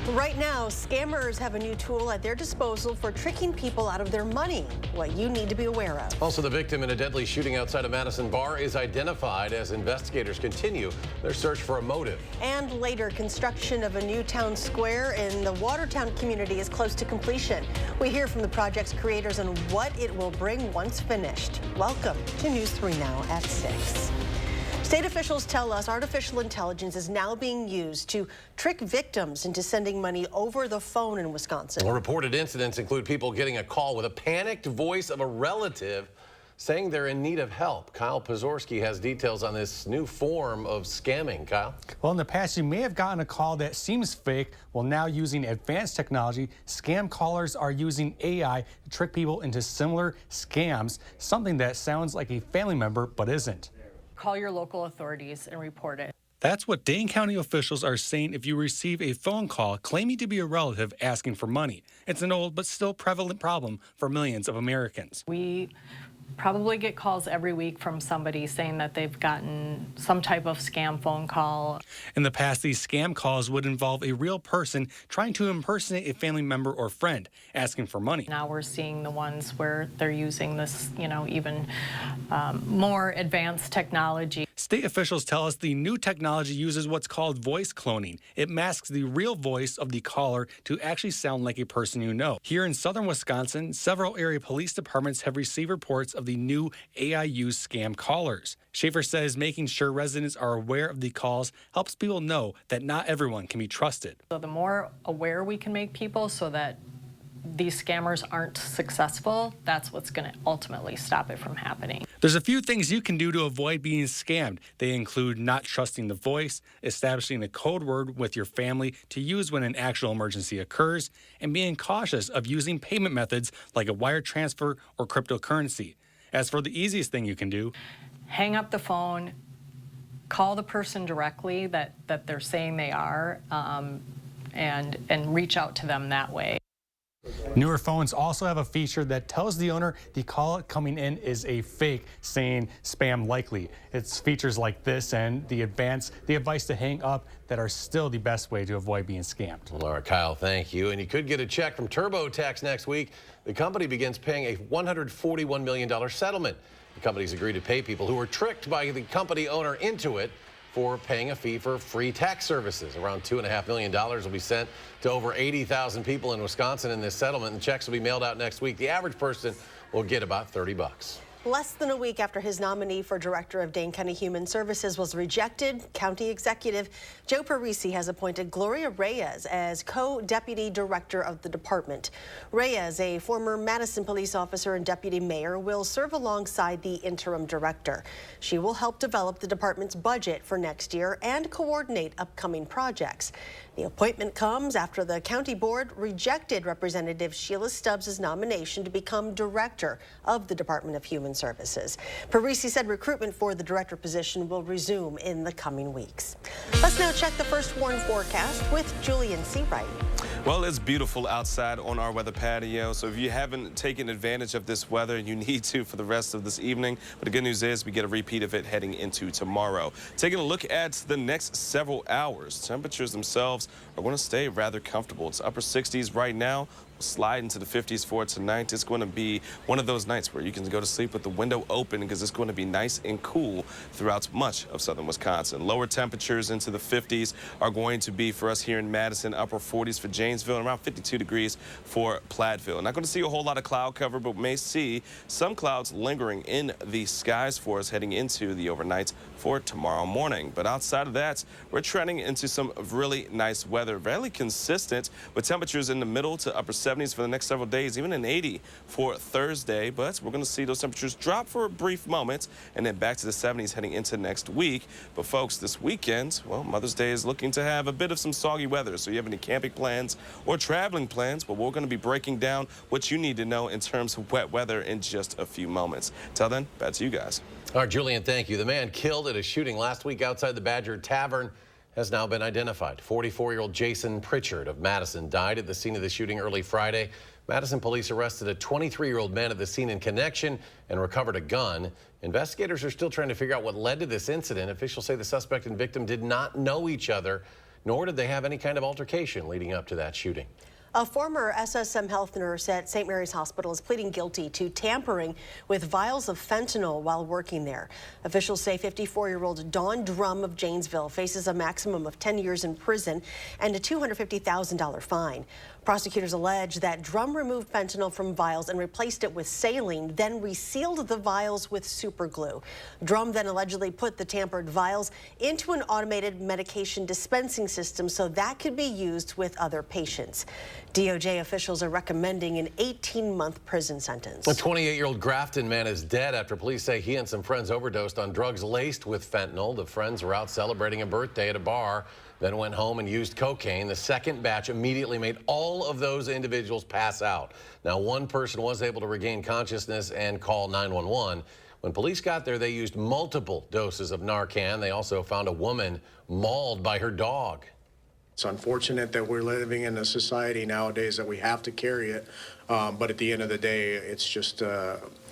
Right now, scammers have a new tool at their disposal for tricking people out of their money. What you need to be aware of. Also, the victim in a deadly shooting outside a Madison bar is identified as investigators continue their search for a motive. And later, construction of a new town square in the Watertown community is close to completion. We hear from the project's creators on what it will bring once finished. Welcome to News 3 Now at 6. State officials tell us artificial intelligence is now being used to trick victims into sending money over the phone in Wisconsin. Well, reported incidents include people getting a call with a panicked voice of a relative saying they're in need of help. Kyle Pazorski has details on this new form of scamming. Kyle? Well, in the past, you may have gotten a call that seems fake. Well, now using advanced technology, scam callers are using AI to trick people into similar scams, something that sounds like a family member but isn't. Call your local authorities and report it. That's what Dane County officials are saying if you receive a phone call claiming to be a relative asking for money. It's an old but still prevalent problem for millions of Americans. We probably get calls every week from somebody saying that they've gotten some type of scam phone call. In the past, these scam calls would involve a real person trying to impersonate a family member or friend asking for money. Now we're seeing the ones where they're using this, even more advanced technology. State officials tell us the new technology uses what's called voice cloning. It masks the real voice of the caller to actually sound like a person you know. Here in southern Wisconsin, several area police departments have received reports of the new AI-used scam callers. Schaefer says making sure residents are aware of the calls helps people know that not everyone can be trusted. So the more aware we can make people so that these scammers aren't successful, that's what's going to ultimately stop it from happening. There's a few things you can do to avoid being scammed. They include not trusting the voice, establishing a code word with your family to use when an actual emergency occurs, and being cautious of using payment methods like a wire transfer or cryptocurrency. As for the easiest thing you can do, hang up the phone, call the person directly that they're saying they are, and reach out to them that way. Newer phones also have a feature that tells the owner the call coming in is a fake, saying spam likely. It's features like this and the advice to hang up that are still the best way to avoid being scammed. Well, all right, Kyle, thank you. And you could get a check from TurboTax next week. The company begins paying a $141 million settlement. The company's agreed to pay people who were tricked by the company owner into it for paying a fee for free tax services. Around $2.5 million will be sent to over 80,000 people in Wisconsin in this settlement, and checks will be mailed out next week. The average person will get about 30 bucks. Less than a week after his nominee for Director of Dane County Human Services was rejected, County Executive Joe Parisi has appointed Gloria Reyes as co-deputy director of the department. Reyes, a former Madison police officer and deputy mayor, will serve alongside the interim director. She will help develop the department's budget for next year and coordinate upcoming projects. The appointment comes after the county board rejected Representative Sheila Stubbs' nomination to become director of the Department of Human Services. Parisi said recruitment for the director position will resume in the coming weeks. Let's now check the first warn forecast with Julian Seawright. Well, it's beautiful outside on our weather patio, so if you haven't taken advantage of this weather, you need to for the rest of this evening. But the good news is we get a repeat of it heading into tomorrow. Taking a look at the next several hours, temperatures themselves are going to stay rather comfortable. It's upper 60s right now. Slide into the 50s for tonight. It's going to be one of those nights where you can go to sleep with the window open because it's going to be nice and cool throughout much of southern Wisconsin. Lower temperatures into the 50s are going to be for us here in Madison, upper 40s for Janesville, and around 52 degrees for Platteville. Not going to see a whole lot of cloud cover, but may see some clouds lingering in the skies for us heading into the overnights for tomorrow morning. But outside of that, we're trending into some really nice weather, fairly consistent with temperatures in the middle to upper 70s for the next several days, even an 80 for Thursday. But we're going to see those temperatures drop for a brief moment and then back to the 70s heading into next week. But folks, this weekend, well, Mother's Day is looking to have a bit of some soggy weather. So you have any camping plans or traveling plans? Well, we're going to be breaking down what you need to know in terms of wet weather in just a few moments. Till then, back to you guys. All right, Julian, thank you. The man killed at a shooting last week outside the Badger Tavern has now been identified. 44-year-old Jason Pritchard of Madison died at the scene of the shooting early Friday. Madison police arrested a 23-year-old man at the scene in connection and recovered a gun. Investigators are still trying to figure out what led to this incident. Officials say the suspect and victim did not know each other. nor did they have any kind of altercation leading up to that shooting. A former SSM health nurse at St. Mary's Hospital is pleading guilty to tampering with vials of fentanyl while working there. Officials say 54-year-old Dawn Drum of Janesville faces a maximum of 10 years in prison and a $250,000 fine. Prosecutors allege that Drum removed fentanyl from vials and replaced it with saline, then resealed the vials with super glue. Drum then allegedly put the tampered vials into an automated medication dispensing system so that could be used with other patients. DOJ officials are recommending an 18-month prison sentence. A 28-year-old Grafton man is dead after police say he and some friends overdosed on drugs laced with fentanyl. The friends were out celebrating a birthday at a bar, then went home and used cocaine. The second batch immediately made all of those individuals pass out. Now, one person was able to regain consciousness and call 911. When police got there, they used multiple doses of Narcan. They also found a woman mauled by her dog. It's unfortunate that we're living in a society nowadays that we have to carry it, but at the end of the day, it's just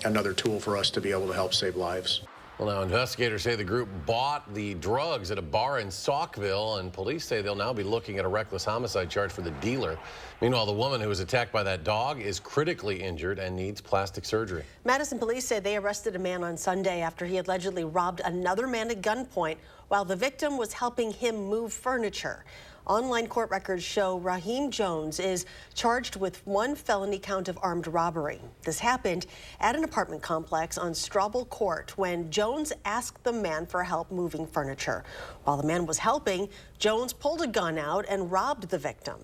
another tool for us to be able to help save lives. Well, now investigators say the group bought the drugs at a bar in Saukville, and police say they'll now be looking at a reckless homicide charge for the dealer. Meanwhile, the woman who was attacked by that dog is critically injured and needs plastic surgery. Madison police say they arrested a man on Sunday after he allegedly robbed another man at gunpoint while the victim was helping him move furniture. Online court records show Raheem Jones is charged with one felony count of armed robbery. This happened at an apartment complex on Straubel Court when Jones asked the man for help moving furniture. While the man was helping, Jones pulled a gun out and robbed the victim.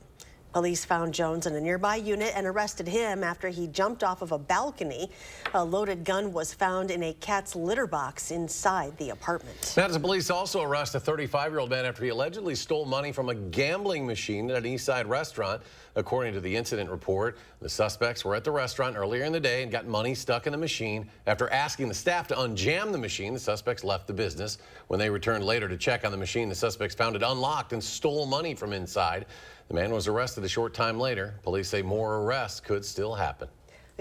Police found Jones in a nearby unit and arrested him after he jumped off of a balcony. A loaded gun was found in a cat's litter box inside the apartment. Madison police also arrest a 35-year-old man after he allegedly stole money from a gambling machine at an East Side restaurant. According to the incident report, the suspects were at the restaurant earlier in the day and got money stuck in the machine. After asking the staff to unjam the machine, the suspects left the business. When they returned later to check on the machine, the suspects found it unlocked and stole money from inside. The man was arrested a short time later. Police say more arrests could still happen.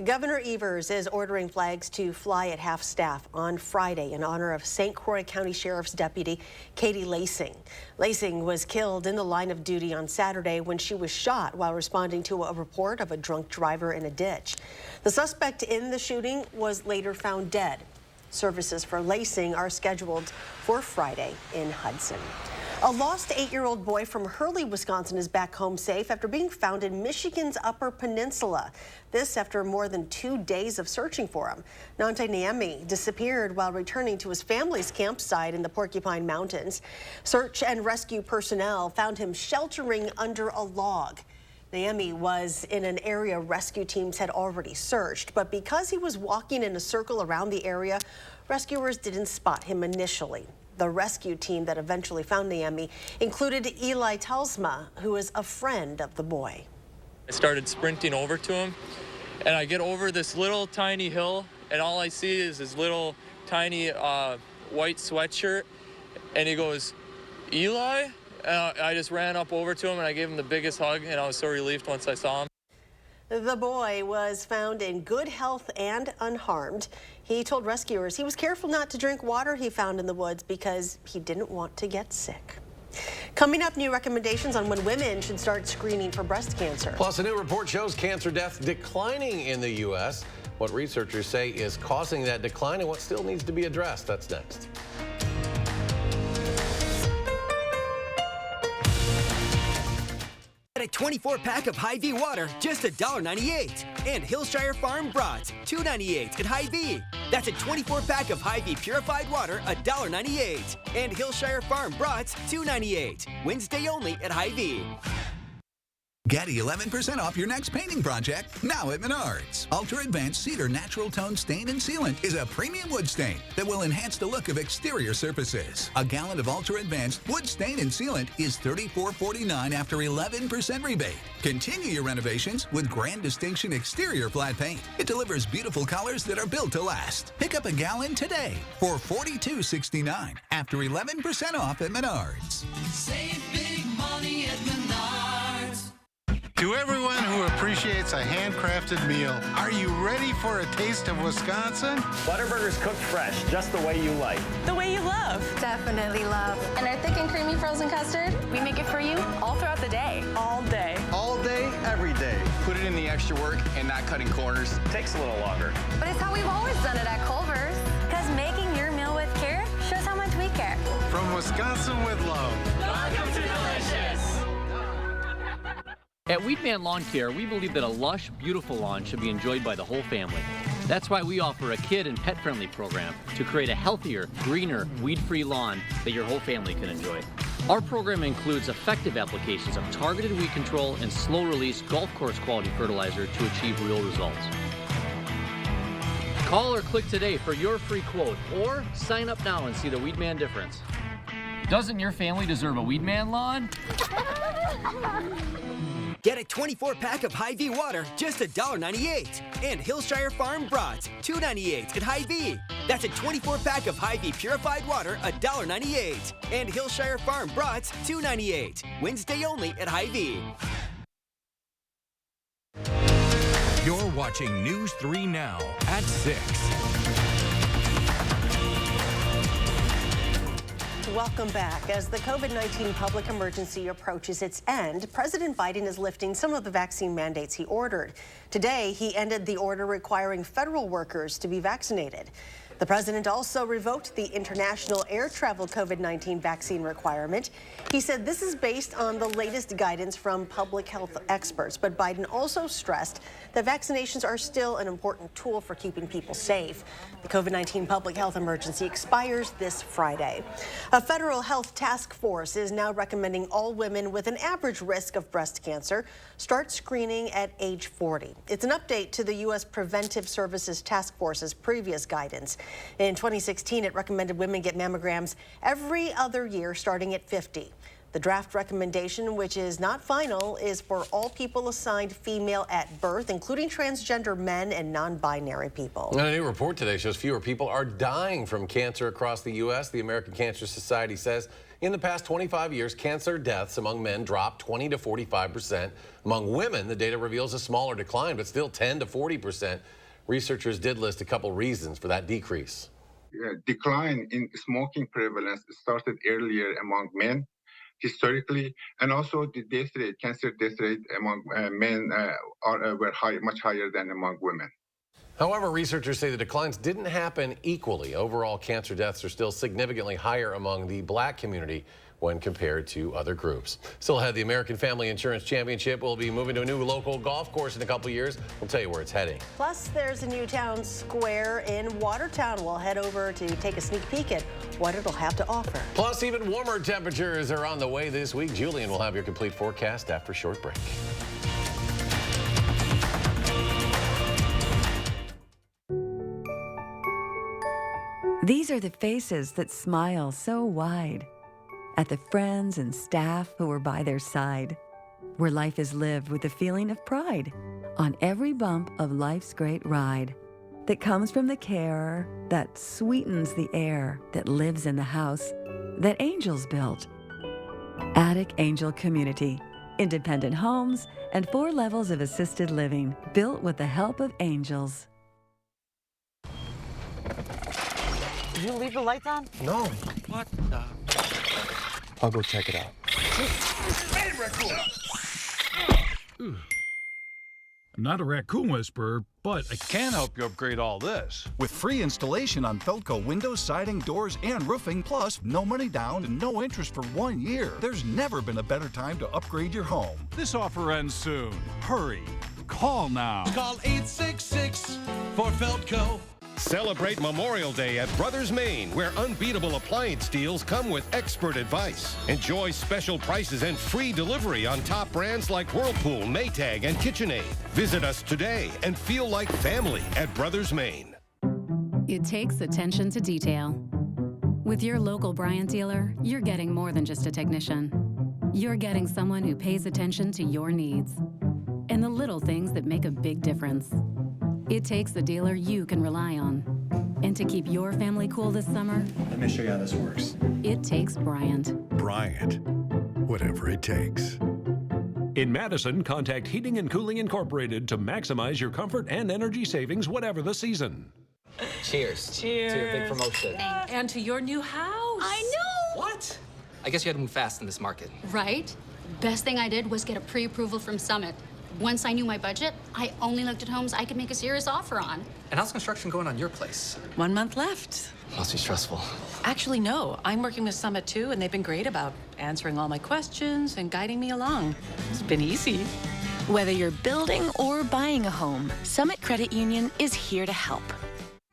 Governor Evers is ordering flags to fly at half-staff on Friday in honor of St. Croix County Sheriff's Deputy Katie Lacing. Lacing was killed in the line of duty on Saturday when she was shot while responding to a report of a drunk driver in a ditch. The suspect in the shooting was later found dead. Services for Lacing are scheduled for Friday in Hudson. A lost 8-year-old boy from Hurley, Wisconsin is back home safe after being found in Michigan's Upper Peninsula. This after more than 2 days of searching for him. Nante Niemi disappeared while returning to his family's campsite in the Porcupine Mountains. Search and rescue personnel found him sheltering under a log. Niemi was in an area rescue teams had already searched, but because he was walking in a circle around the area, rescuers didn't spot him initially. The rescue team that eventually found Niemi included Eli Telsma, who is a friend of the boy. I started sprinting over to him, and I get over this little tiny hill, and all I see is his little tiny white sweatshirt, and he goes, "Eli?" And I just ran up over to him, and I gave him the biggest hug, and I was so relieved once I saw him. The boy was found in good health and unharmed. He told rescuers he was careful not to drink water he found in the woods because he didn't want to get sick. Coming up, new recommendations on when women should start screening for breast cancer. Plus, a new report shows cancer deaths declining in the U.S. What researchers say is causing that decline and what still needs to be addressed. That's next. Get a 24-pack of Hy-Vee water, just $1.98. And Hillshire Farm Brats, $2.98 at Hy-Vee. That's a 24-pack of Hy-Vee purified water, $1.98. And Hillshire Farm Brats, $2.98. Wednesday only at Hy-Vee. Get 11% off your next painting project now at Menards. Ultra Advanced Cedar Natural Tone Stain and Sealant is a premium wood stain that will enhance the look of exterior surfaces. A gallon of Ultra Advanced Wood Stain and Sealant is $34.49 after 11% rebate. Continue your renovations with Grand Distinction Exterior Flat Paint. It delivers beautiful colors that are built to last. Pick up a gallon today for $42.69 after 11% off at Menards. Save big money at Menards. To everyone who appreciates a handcrafted meal, are you ready for a taste of Wisconsin? Butterburger's cooked fresh, just the way you like. The way you love. Definitely love. And our thick and creamy frozen custard, we make it for you extra work and not cutting corners. Takes a little longer. But it's how we've always done it at Culver's. Because making your meal with care shows how much we care. From Wisconsin with love. Welcome to Delicious. At Weedman Lawn Care, we believe that a lush, beautiful lawn should be enjoyed by the whole family. That's why we offer a kid and pet-friendly program to create a healthier, greener, weed-free lawn that your whole family can enjoy. Our program includes effective applications of targeted weed control and slow-release golf course quality fertilizer to achieve real results. Call or click today for your free quote, or sign up now and see the Weedman difference. Doesn't your family deserve a Weedman lawn? Get a 24-pack of Hy-Vee water, just $1.98. And Hillshire Farm brats, $2.98 at Hy-Vee. That's a 24-pack of Hy-Vee purified water, $1.98. And Hillshire Farm brats, $2.98. Wednesday only at Hy-Vee. You're watching News 3 Now at 6. Welcome back. As the COVID-19 public emergency approaches its end, President Biden is lifting some of the vaccine mandates he ordered. Today, he ended the order requiring federal workers to be vaccinated. The president also revoked the international air travel COVID-19 vaccine requirement. He said this is based on the latest guidance from public health experts, but Biden also stressed that vaccinations are still an important tool for keeping people safe. The COVID-19 public health emergency expires this Friday. A federal health task force is now recommending all women with an average risk of breast cancer start screening at age 40. It's an update to the U.S. Preventive Services Task Force's previous guidance. In 2016, it recommended women get mammograms every other year starting at 50. The draft recommendation, which is not final, is for all people assigned female at birth, including transgender men and non-binary people. And a new report today shows fewer people are dying from cancer across the U.S. The American Cancer Society says in the past 25 years, cancer deaths among men dropped 20 to 45%. Among women, the data reveals a smaller decline, but still 10 to 40%. Researchers did list a couple reasons for that decrease. Decline in smoking prevalence started earlier among men historically, and also the death rate, cancer death rate among men were much higher than among women. However, researchers say the declines didn't happen equally. Overall, cancer deaths are still significantly higher among the Black community when compared to other groups. Still ahead, the American Family Insurance Championship will be moving to a new local golf course in a couple years. We'll tell you where it's heading. Plus, there's a new town square in Watertown. We'll head over to take a sneak peek at what it'll have to offer. Plus, even warmer temperatures are on the way this week. Julian will have your complete forecast after a short break. These are the faces that smile so wide at the friends and staff who are by their side, where life is lived with a feeling of pride on every bump of life's great ride that comes from the care that sweetens the air that lives in the house that angels built. Attic Angel Community, independent homes and 4 levels of assisted living built with the help of angels. Did you leave the lights on? No. What the? I'll go check it out. I'm not a raccoon whisperer, but I can help you upgrade all this. With free installation on Feldco windows, siding, doors, and roofing, plus no money down and no interest for 1 year. There's never been a better time to upgrade your home. This offer ends soon. Hurry. Call now. Call 866 for Feldco. Celebrate Memorial Day at Brothers Maine, where unbeatable appliance deals come with expert advice. Enjoy special prices and free delivery on top brands like Whirlpool, Maytag, and KitchenAid. Visit us today and feel like family at Brothers Maine. It takes attention to detail. With your local Bryant dealer, you're getting more than just a technician. You're getting someone who pays attention to your needs and the little things that make a big difference. It takes a dealer you can rely on. And to keep your family cool this summer, Let me show you how this works. it takes Bryant. Bryant, whatever it takes. In Madison, contact Heating and Cooling Incorporated to maximize your comfort and energy savings whatever the season. Cheers. Cheers. To your big promotion. And to your new house. I know. What? I guess you had to move fast in this market. Right? Best thing I did was get a pre-approval from Summit. Once I knew my budget, I only looked at homes I could make a serious offer on. And how's construction going on your place? 1 month left. Must be stressful. Actually, no. I'm working with Summit too, and they've been great about answering all my questions and guiding me along. It's been easy. Whether you're building or buying a home, Summit Credit Union is here to help.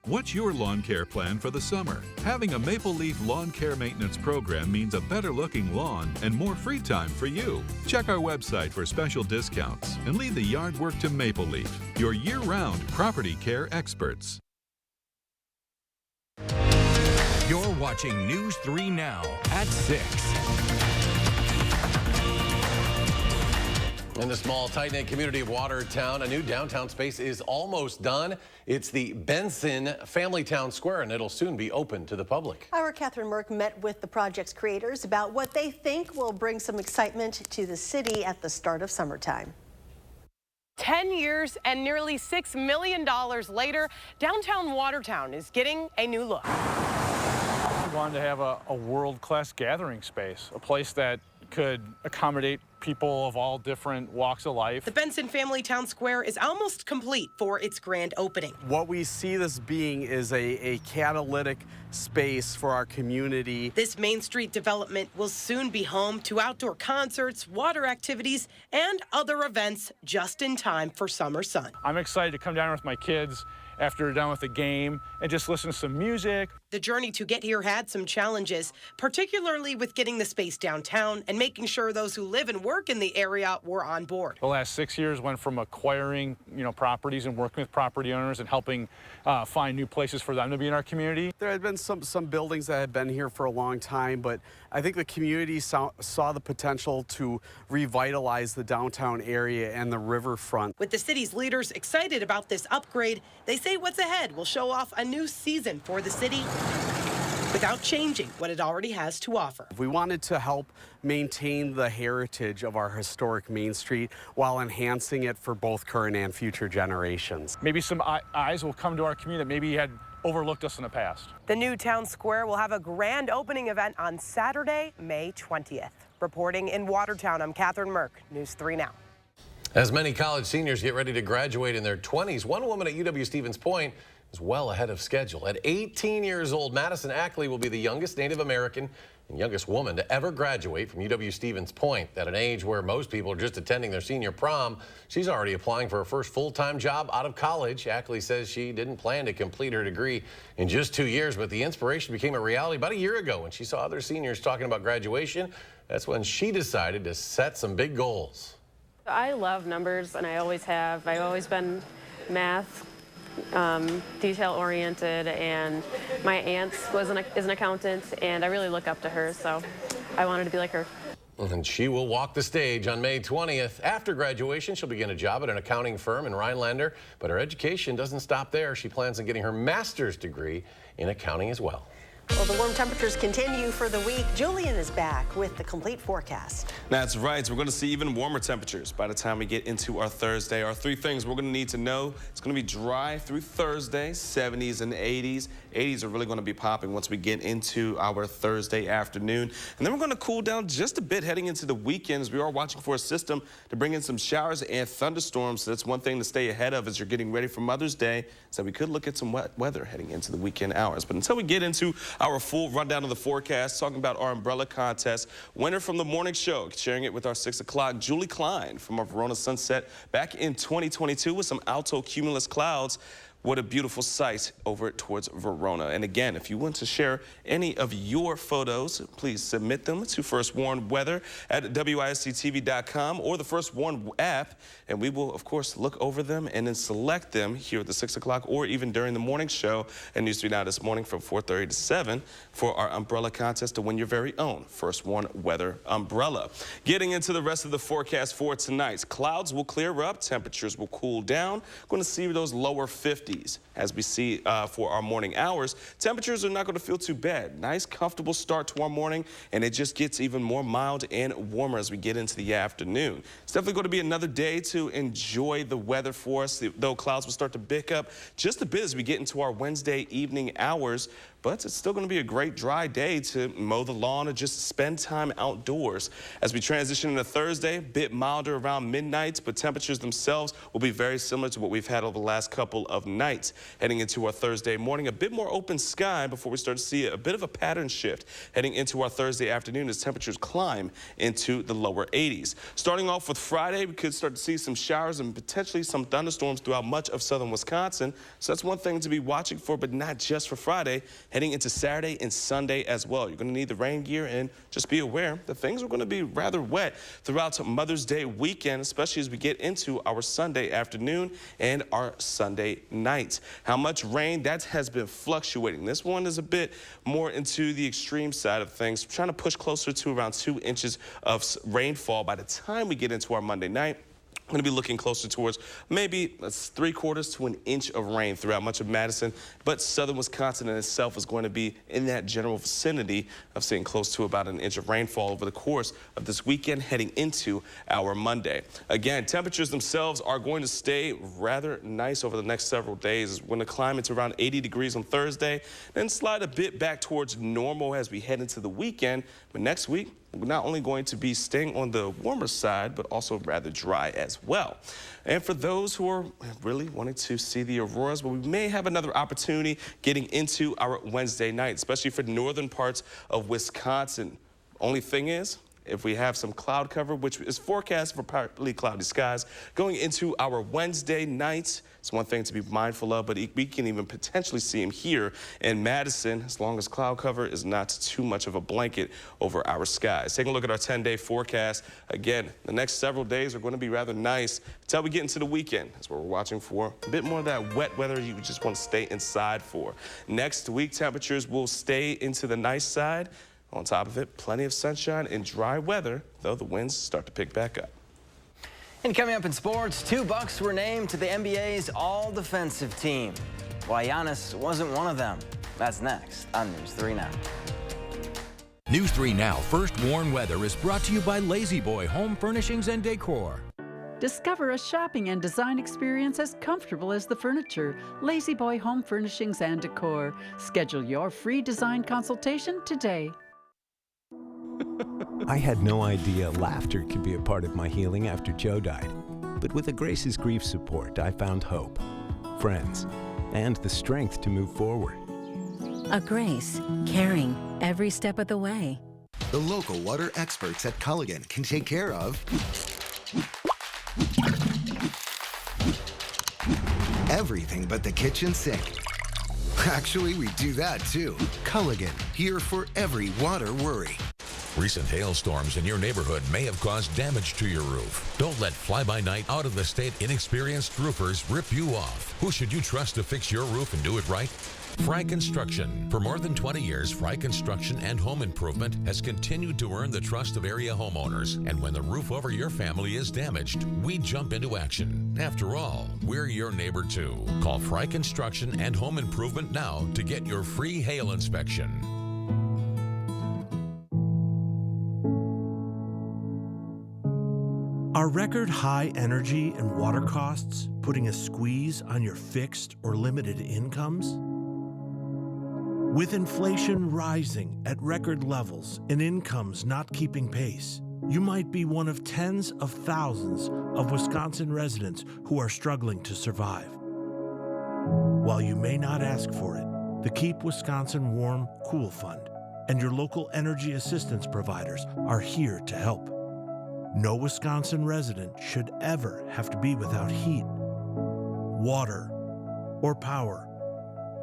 What's your lawn care plan for the summer? Having a Maple Leaf lawn care maintenance program means a better looking lawn and more free time for you. Check our website for special discounts and leave the yard work to Maple Leaf, your year-round property care experts. You're watching News 3 Now at 6. In the small, tight-knit community of Watertown, a new downtown space is almost done. It's the Benson Family Town Square, and it'll soon be open to the public. Our Catherine Merck met with the project's creators about what they think will bring some excitement to the city at the start of summertime. 10 years and nearly $6 million later, downtown Watertown is getting a new look. We wanted to have a world-class gathering space, a place that could accommodate people of all different walks of life. The Benson Family Town Square is almost complete for its grand opening. What we see this being is a catalytic space for our community. This Main Street development will soon be home to outdoor concerts, water activities, and other events just in time for summer sun. I'm excited to come down with my kids after they're done with the game and just listen to some music. The journey to get here had some challenges, particularly with getting the space downtown and making sure those who live and work in the area were on board. The last 6 years went from acquiring, properties and working with property owners and helping find new places for them to be in our community. There had been some buildings that had been here for a long time, but I think the community saw the potential to revitalize the downtown area and the riverfront. With the city's leaders excited about this upgrade, they say what's ahead will show off a new season for the city without changing what it already has to offer. We wanted to help maintain the heritage of our historic Main Street while enhancing it for both current and future generations. Maybe some eyes will come to our community that maybe had overlooked us in the past. The new town square will have a grand opening event on Saturday, May 20th. Reporting in Watertown, I'm Catherine Merck, News 3 Now. As many college seniors get ready to graduate in their 20s, one woman at UW-Stevens Point is well ahead of schedule. At 18 years old, Madison Ackley will be the youngest Native American and youngest woman to ever graduate from UW-Stevens Point. At an age where most people are just attending their senior prom, she's already applying for her first full-time job out of college. Ackley says she didn't plan to complete her degree in just 2 years, but the inspiration became a reality about a year ago when she saw other seniors talking about graduation. That's when she decided to set some big goals. I love numbers, and I always have. I've always been math, detail-oriented, and my aunt is an accountant, and I really look up to her, so I wanted to be like her. And she will walk the stage on May 20th. After graduation, she'll begin a job at an accounting firm in Rhinelander, but her education doesn't stop there. She plans on getting her master's degree in accounting as well. Well, the warm temperatures continue for the week. Julian is back with the complete forecast. That's right. So we're going to see even warmer temperatures by the time we get into our Thursday. Our three things we're going to need to know. It's going to be dry through Thursday, 70s and 80s. 80s are really going to be popping once we get into our Thursday afternoon. And then we're going to cool down just a bit heading into the weekends. We are watching for a system to bring in some showers and thunderstorms. So that's one thing to stay ahead of as you're getting ready for Mother's Day. So we could look at some wet weather heading into the weekend hours. But until we get into our full rundown of the forecast, talking about our umbrella contest, winner from the morning show, sharing it with our 6 o'clock, Julie Klein from our Verona Sunset back in 2022 with some alto cumulus clouds. What a beautiful sight over towards Verona. And again, if you want to share any of your photos, please submit them to First Warn Weather at WISC-TV.com or the First Warn app. And we will, of course, look over them and then select them here at the 6 o'clock or even during the morning show at News 3 Now this morning from 4:30 to 7 for our umbrella contest to win your very own First Warn Weather umbrella. Getting into the rest of the forecast for tonight, clouds will clear up, temperatures will cool down. Going to see those lower 50s. As we see for our morning hours, temperatures are not going to feel too bad. Nice, comfortable start to our morning, and it just gets even more mild and warmer as we get into the afternoon. It's definitely going to be another day to enjoy the weather for us, though clouds will start to pick up just a bit as we get into our Wednesday evening hours. but it's still going to be a great dry day to mow the lawn or just spend time outdoors. As we transition into Thursday, a bit milder around midnight, but temperatures themselves will be very similar to what we've had over the last couple of nights. Heading into our Thursday morning, a bit more open sky before we start to see a bit of a pattern shift. Heading into our Thursday afternoon as temperatures climb into the lower 80s. Starting off with Friday, we could start to see some showers and potentially some thunderstorms throughout much of southern Wisconsin. So that's one thing to be watching for, but not just for Friday. Heading into Saturday and Sunday as well. You're going to need the rain gear, and just be aware that things are going to be rather wet throughout Mother's Day weekend, especially as we get into our Sunday afternoon and our Sunday night. How much rain, that has been fluctuating. This one is a bit more into the extreme side of things, trying to push closer to around 2 inches of rainfall by the time we get into our Monday night. I'm going to be looking closer towards maybe 3/4 to an inch of rain throughout much of Madison, but southern Wisconsin in itself is going to be in that general vicinity of seeing close to about an inch of rainfall over the course of this weekend heading into our Monday. Again, temperatures themselves are going to stay rather nice over the next several days. We're going to climb into around 80 degrees on Thursday, then slide a bit back towards normal as we head into the weekend. But next week, we're not only going to be staying on the warmer side, but also rather dry as well. And for those who are really wanting to see the auroras, well, we may have another opportunity getting into our Wednesday night, especially for northern parts of Wisconsin. Only thing is, if we have some cloud cover, which is forecast for partly cloudy skies, going into our Wednesday night, it's one thing to be mindful of, but we can even potentially see them here in Madison, as long as cloud cover is not too much of a blanket over our skies. Taking a look at our 10-day forecast. Again, the next several days are going to be rather nice until we get into the weekend. That's what we're watching for. A bit more of that wet weather you just want to stay inside for. Next week, temperatures will stay into the nice side. On top of it, plenty of sunshine and dry weather, though the winds start to pick back up. And coming up in sports, 2 Bucks were named to the NBA's all-defensive team. Why Giannis wasn't one of them. That's next on News 3 Now. News 3 Now First Warn Weather is brought to you by Lazy Boy Home Furnishings and Decor. Discover a shopping and design experience as comfortable as the furniture. Lazy Boy Home Furnishings and Decor. Schedule your free design consultation today. I had no idea laughter could be a part of my healing after Joe died. But with a Grace's grief support, I found hope, friends, and the strength to move forward. A Grace, caring every step of the way. The local water experts at Culligan can take care of everything but the kitchen sink. Actually, we do that too. Culligan, here for every water worry. Recent hailstorms in your neighborhood may have caused damage to your roof. Don't let fly-by-night, out-of-the-state, inexperienced roofers rip you off. Who should you trust to fix your roof and do it right? Fry Construction. For more than 20 years, Fry Construction and Home Improvement has continued to earn the trust of area homeowners. And when the roof over your family is damaged, we jump into action. After all, we're your neighbor too. Call Fry Construction and Home Improvement now to get your free hail inspection. Are record high energy and water costs putting a squeeze on your fixed or limited incomes? With inflation rising at record levels and incomes not keeping pace, you might be one of tens of thousands of Wisconsin residents who are struggling to survive. While you may not ask for it, the Keep Wisconsin Warm Cool Fund and your local energy assistance providers are here to help. No Wisconsin resident should ever have to be without heat, water, or power.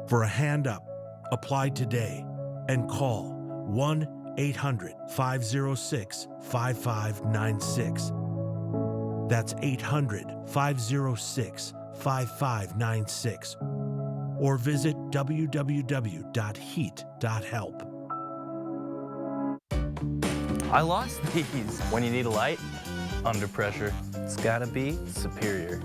For a hand up, apply today and call 1-800-506-5596. That's 800-506-5596. Or visit www.heat.help. I lost these. When you need a light, under pressure, it's gotta be Superior.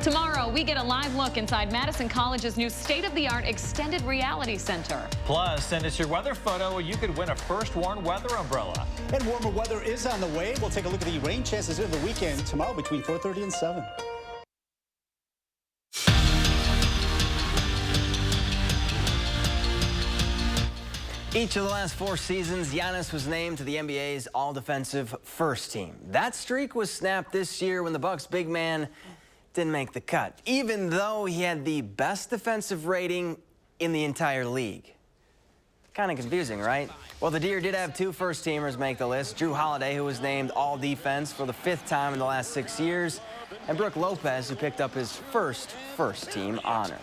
Tomorrow, we get a live look inside Madison College's new state-of-the-art extended reality center. Plus, send us your weather photo and you could win a First Warn weather umbrella. And warmer weather is on the way. We'll take a look at the rain chances over the weekend tomorrow between 4:30 and 7. Each of the last 4 seasons, Giannis was named to the NBA's All-Defensive First Team. That streak was snapped this year when the Bucks' big man didn't make the cut, even though he had the best defensive rating in the entire league. Kind of confusing, right? Well, the Deer did have 2 first-teamers make the list. Drew Holiday, who was named All-Defense for the 5th time in the last 6 years, and Brooke Lopez, who picked up his first-team honor.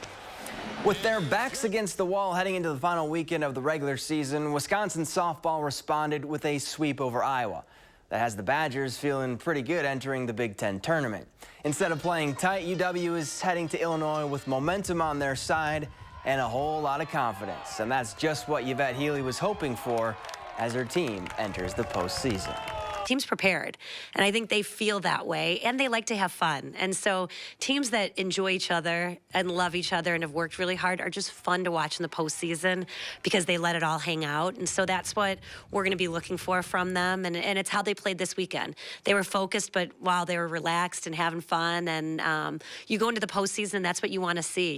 With their backs against the wall heading into the final weekend of the regular season, Wisconsin softball responded with a sweep over Iowa. That has the Badgers feeling pretty good entering the Big Ten tournament. Instead of playing tight, UW is heading to Illinois with momentum on their side and a whole lot of confidence. And that's just what Yvette Healy was hoping for as her team enters the postseason. Team's prepared, and I think they feel that way, and they like to have fun. And so teams that enjoy each other and love each other and have worked really hard are just fun to watch in the postseason because they let it all hang out. And so that's what we're going to be looking for from them, and it's how they played this weekend. They were focused, but while they were relaxed and having fun, and you go into the postseason, that's what you want to see.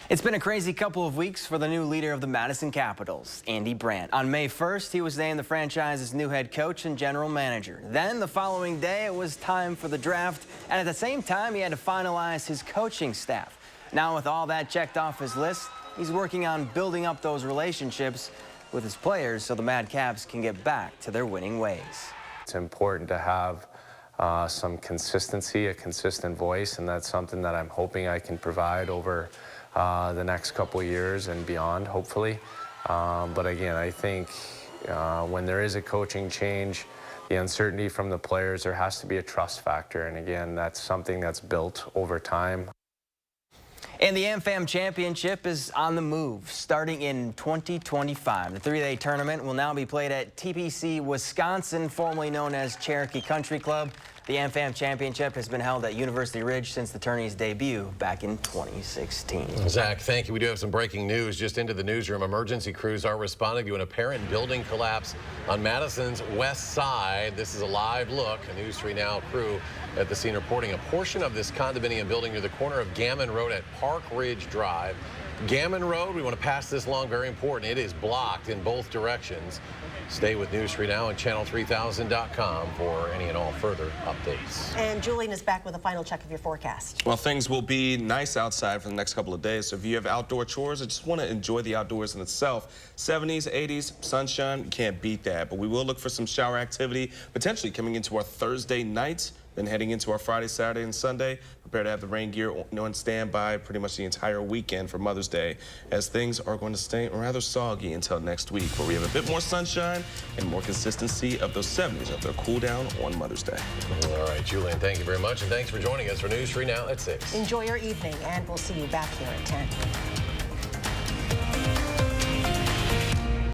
It's been a crazy couple of weeks for the new leader of the Madison Capitals, Andy Brandt. On May 1st, he was named the franchise's new head coach and general manager. Then the following day, it was time for the draft, and at the same time, he had to finalize his coaching staff. Now with all that checked off his list, he's working on building up those relationships with his players so the Mad Caps can get back to their winning ways. It's important to have some consistency, a consistent voice, and that's something that I'm hoping I can provide over the next couple of years and beyond, hopefully. But again, I think when there is a coaching change, the uncertainty from the players, there has to be a trust factor. And again, that's something that's built over time. And the AmFam Championship is on the move, starting in 2025. The 3-day tournament will now be played at TPC Wisconsin, formerly known as Cherokee Country Club. The AmFam Championship has been held at University Ridge since the tourney's debut back in 2016. Zach, thank you. We do have some breaking news just into the newsroom. Emergency crews are responding to an apparent building collapse on Madison's west side. This is a live look. A News 3 Now crew at the scene reporting a portion of this condominium building near the corner of Gammon Road at Park Ridge Drive. Gammon Road, we want to pass this along, very important. It is blocked in both directions. Stay with News 3 Now and channel3000.com for any and all further updates. And Julian is back with a final check of your forecast. Well, things will be nice outside for the next couple of days. So if you have outdoor chores or just want to enjoy the outdoors in itself, 70s, 80s, sunshine, you can't beat that. But we will look for some shower activity potentially coming into our Thursday nights. Then heading into our Friday, Saturday, and Sunday, prepare to have the rain gear on standby pretty much the entire weekend for Mother's Day, as things are going to stay rather soggy until next week, where we have a bit more sunshine and more consistency of those 70s after a cool down on Mother's Day. All right, Julian, thank you very much, and thanks for joining us for News 3 Now at 6. Enjoy your evening, and we'll see you back here at 10.